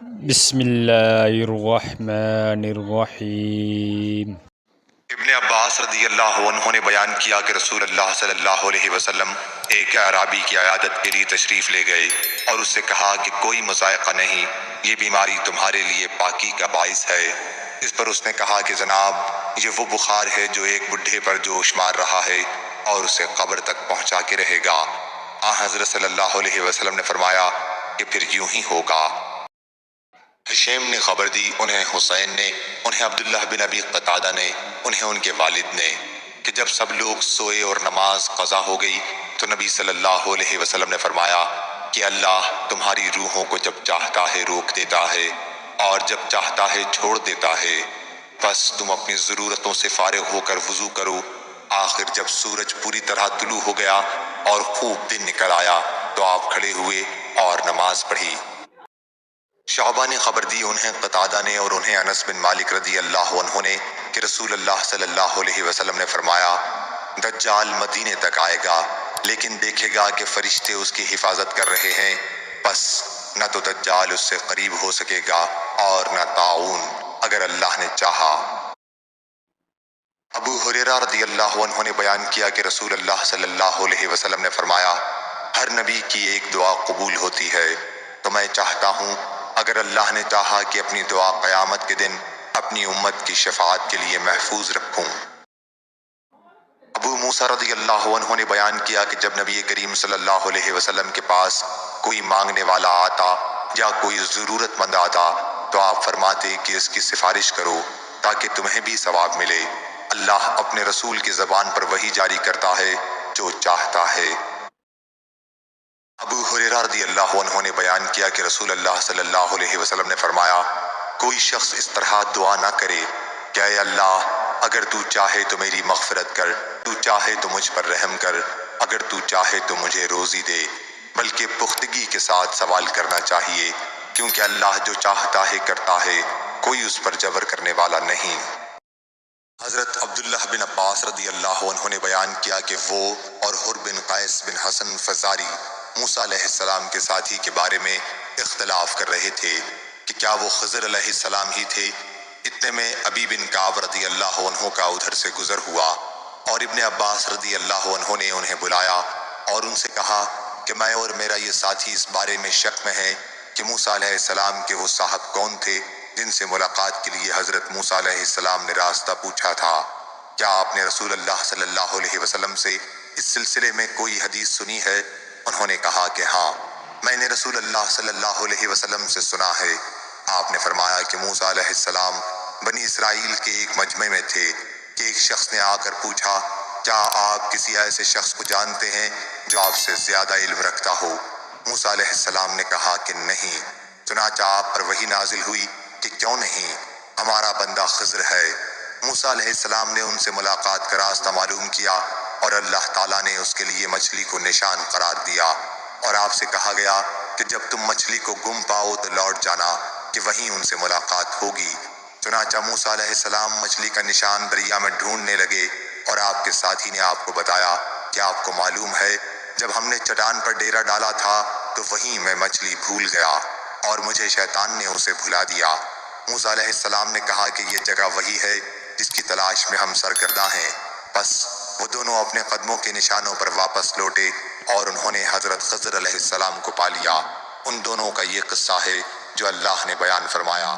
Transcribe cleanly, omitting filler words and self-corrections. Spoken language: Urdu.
بسم اللہ الرحمن الرحیم۔ ابن عباس رضی اللہ عنہ نے بیان کیا کہ رسول اللہ صلی اللہ علیہ وسلم ایک اعرابی کی عیادت کے لیے تشریف لے گئے اور اس سے کہا کہ کوئی مضائقہ نہیں، یہ بیماری تمہارے لیے پاکی کا باعث ہے۔ اس پر اس نے کہا کہ جناب، یہ وہ بخار ہے جو ایک بڈھے پر جوش مار رہا ہے اور اسے قبر تک پہنچا کے رہے گا۔ حضرت صلی اللہ علیہ وسلم نے فرمایا کہ پھر یوں ہی ہوگا۔ حشیم نے خبر دی، انہیں حسین نے، انہیں عبداللہ بن ابی قتادہ نے، انہیں ان کے والد نے، کہ جب سب لوگ سوئے اور نماز قضا ہو گئی تو نبی صلی اللہ علیہ وسلم نے فرمایا کہ اللہ تمہاری روحوں کو جب چاہتا ہے روک دیتا ہے اور جب چاہتا ہے چھوڑ دیتا ہے، بس تم اپنی ضرورتوں سے فارغ ہو کر وضو کرو۔ آخر جب سورج پوری طرح طلوع ہو گیا اور خوب دن نکل آیا تو آپ کھڑے ہوئے اور نماز پڑھی۔ شعبہ نے خبر دی، انہیں قتادہ نے اور انہیں انس بن مالک رضی اللہ عنہ نے، کہ رسول اللہ صلی اللہ علیہ وسلم نے فرمایا دجال مدینے تک آئے گا لیکن دیکھے گا کہ فرشتے اس کی حفاظت کر رہے ہیں، بس نہ تو دجال اس سے قریب ہو سکے گا اور نہ طاعون اگر اللہ نے چاہا۔ ابو ہریرہ رضی اللہ عنہ نے بیان کیا کہ رسول اللہ صلی اللہ علیہ وسلم نے فرمایا ہر نبی کی ایک دعا قبول ہوتی ہے، تو میں چاہتا ہوں اگر اللہ نے چاہا کہ اپنی دعا قیامت کے دن اپنی امت کی شفاعت کے لیے محفوظ رکھوں۔ ابو موسیٰ رضی اللہ عنہ نے بیان کیا کہ جب نبی کریم صلی اللہ علیہ وسلم کے پاس کوئی مانگنے والا آتا یا کوئی ضرورت مند آتا تو آپ فرماتے کہ اس کی سفارش کرو تاکہ تمہیں بھی ثواب ملے۔ اللہ اپنے رسول کی زبان پر وحی جاری کرتا ہے جو چاہتا ہے۔ ابو ہریرہ رضی اللہ عنہ نے بیان کیا کہ رسول اللہ صلی اللہ علیہ وسلم نے فرمایا کوئی شخص اس طرح دعا نہ کرے کہ اے اللہ اگر تو چاہے تو میری مغفرت کر، تو چاہے تو مجھ پر رحم کر، اگر تو چاہے تو مجھے روزی دے، بلکہ پختگی کے ساتھ سوال کرنا چاہیے، کیونکہ اللہ جو چاہتا ہے کرتا ہے، کوئی اس پر جبر کرنے والا نہیں۔ حضرت عبداللہ بن عباس رضی اللہ عنہ نے بیان کیا کہ وہ اور حر بن قیس بن حسن فزاری موسیٰ علیہ السلام کے ساتھی کے بارے میں اختلاف کر رہے تھے کہ کیا وہ خضر علیہ السلام ہی تھے۔ اتنے میں ابی بن کعب رضی اللہ عنہ کا ادھر سے گزر ہوا اور ابن عباس رضی اللہ عنہ نے انہیں بلایا اور ان سے کہا کہ میں اور میرا یہ ساتھی اس بارے میں شک میں ہے کہ موسیٰ علیہ السلام کے وہ صاحب کون تھے جن سے ملاقات کے لیے حضرت موسیٰ علیہ السلام نے راستہ پوچھا تھا۔ کیا آپ نے رسول اللہ صلی اللہ علیہ وسلم سے اس سلسلے میں کوئی حدیث سنی ہے؟ انہوں نے کہا کہ ہاں، میں نے رسول اللہ صلی اللہ علیہ وسلم سے سنا ہے۔ آپ نے فرمایا کہ موسیٰ علیہ السلام بنی اسرائیل کے ایک مجمع میں تھے کہ ایک شخص نے آ کر پوچھا کیا آپ کسی ایسے شخص کو جانتے ہیں جو آپ سے زیادہ علم رکھتا ہو؟ موسیٰ علیہ السلام نے کہا کہ نہیں۔ چنانچہ آپ پر وحی نازل ہوئی کہ کیوں نہیں، ہمارا بندہ خضر ہے۔ موسیٰ علیہ السلام نے ان سے ملاقات کا راستہ معلوم کیا اور اللہ تعالیٰ نے اس کے لیے مچھلی کو نشان قرار دیا اور آپ سے کہا گیا کہ جب تم مچھلی کو گم پاؤ تو لوٹ جانا کہ وہیں ان سے ملاقات ہوگی۔ چنانچہ موسیٰ علیہ السلام مچھلی کا نشان دریا میں ڈھونڈنے لگے اور آپ کے ساتھی نے آپ کو بتایا کہ آپ کو معلوم ہے جب ہم نے چٹان پر ڈیرا ڈالا تھا تو وہیں میں مچھلی بھول گیا اور مجھے شیطان نے اسے بھلا دیا۔ موسیٰ علیہ السلام نے کہا کہ یہ جگہ وہی ہے جس کی تلاش میں ہم سرگرداں ہیں۔ بس وہ دونوں اپنے قدموں کے نشانوں پر واپس لوٹے اور انہوں نے حضرت خضر علیہ السلام کو پا لیا۔ ان دونوں کا یہ قصہ ہے جو اللہ نے بیان فرمایا۔